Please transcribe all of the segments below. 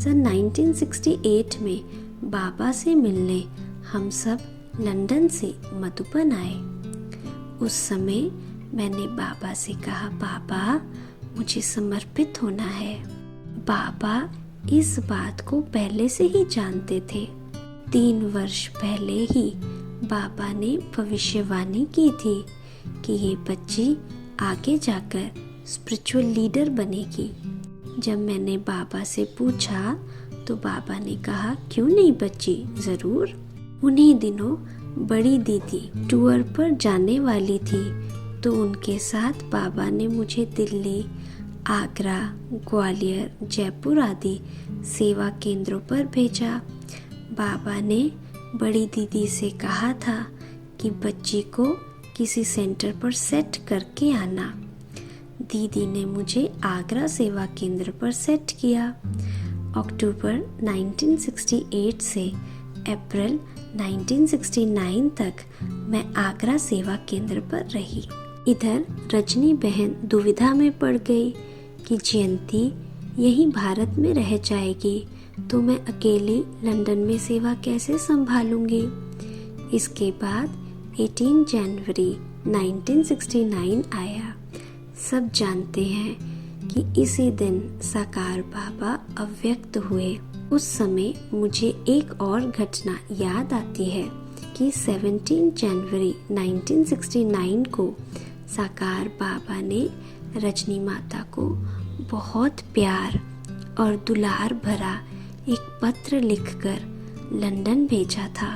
सन 1968 में बाबा से मिलने हम सब लंदन से मधुबन आए। उस समय मैंने बाबा से कहा, बाबा मुझे समर्पित होना है। बाबा इस बात को पहले से ही जानते थे। 3 वर्ष पहले ही बाबा ने भविष्यवाणी की थी कि ये बच्ची आगे जाकर स्पिरिचुअल लीडर बनेगी। जब मैंने बाबा से पूछा तो बाबा ने कहा, क्यों नहीं बच्ची, ज़रूर। उन्हीं दिनों बड़ी दीदी टूर पर जाने वाली थी, तो उनके साथ बाबा ने मुझे दिल्ली, आगरा, ग्वालियर, जयपुर आदि सेवा केंद्रों पर भेजा। बाबा ने बड़ी दीदी से कहा था कि बच्ची को किसी सेंटर पर सेट करके आना। दीदी ने मुझे आगरा सेवा केंद्र पर सेट किया। अक्टूबर 1968 से अप्रैल 1969 तक मैं आगरा सेवा केंद्र पर रही। इधर रजनी बहन दुविधा में पड़ गई कि जयंती यहीं भारत में रह जाएगी तो मैं अकेली लंदन में सेवा कैसे संभालूंगी। इसके बाद 18 जनवरी 1969 आया। सब जानते हैं कि इसी दिन साकार बाबा अव्यक्त हुए। उस समय मुझे एक और घटना याद आती है कि 17 जनवरी 1969 को साकार बाबा ने रजनी माता को बहुत प्यार और दुलार भरा एक पत्र लिखकर लंदन भेजा था।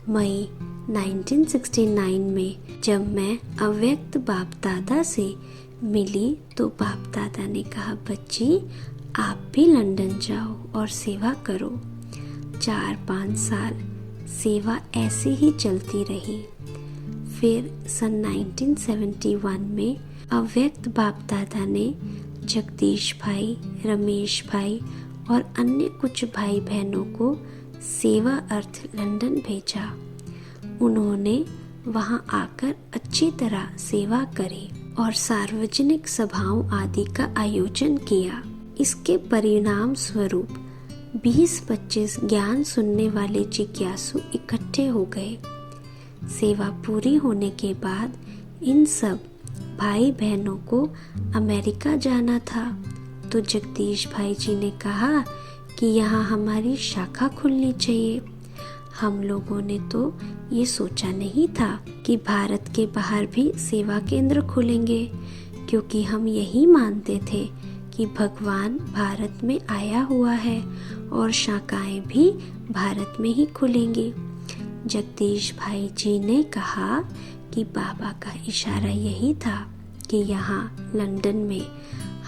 मई 1969 में जब मैं अव्यक्त बाप दादा से मिली तो बाप दादा ने कहा, बच्ची आप भी लंदन जाओ और सेवा करो। 4-5 साल सेवा ऐसे ही चलती रही। फिर सन 1971 में अव्यक्त बाप दादा ने जगदीश भाई, रमेश भाई और अन्य कुछ भाई बहनों को सेवा अर्थ लंदन भेजा। उन्होंने वहां आकर अच्छी तरह सेवा करी और सार्वजनिक सभाओं आदि का आयोजन किया। इसके परिणाम स्वरूप 20-25 ज्ञान सुनने वाले जिज्ञासु इकट्ठे हो गए। सेवा पूरी होने के बाद इन सब भाई बहनों को अमेरिका जाना था, तो जगदीश भाई जी ने कहा कि यहाँ हमारी शाखा खुलनी चाहिए। हम लोगों ने तो ये सोचा नहीं था कि भारत के बाहर भी सेवा केंद्र खुलेंगे, क्योंकि हम यही मानते थे कि भगवान भारत में आया हुआ है और शाखाएं भी भारत में ही खुलेंगी। जगदीश भाई जी ने कहा कि बाबा का इशारा यही था कि यहाँ लंदन में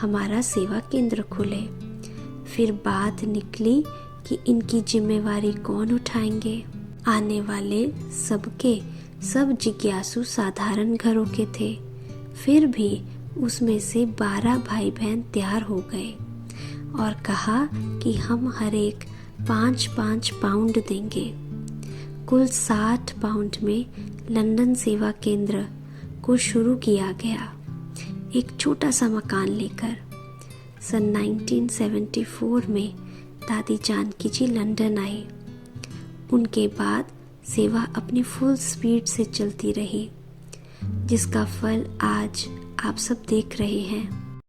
हमारा सेवा केंद्र खुले। फिर बात निकली कि इनकी जिम्मेवारी कौन उठाएंगे। आने वाले सबके सब जिज्ञासु साधारण घरों के थे। फिर भी उसमें से 12 भाई बहन तैयार हो गए और कहा कि हम हर एक 5-5 पाउंड देंगे। कुल 60 पाउंड में लंदन सेवा केंद्र को शुरू किया गया, एक छोटा सा मकान लेकर। सन 1974 में दादी जानकी जी लंदन आए। उनके बाद सेवा अपनी फुल स्पीड से चलती रही, जिसका फल आज आप सब देख रहे हैं।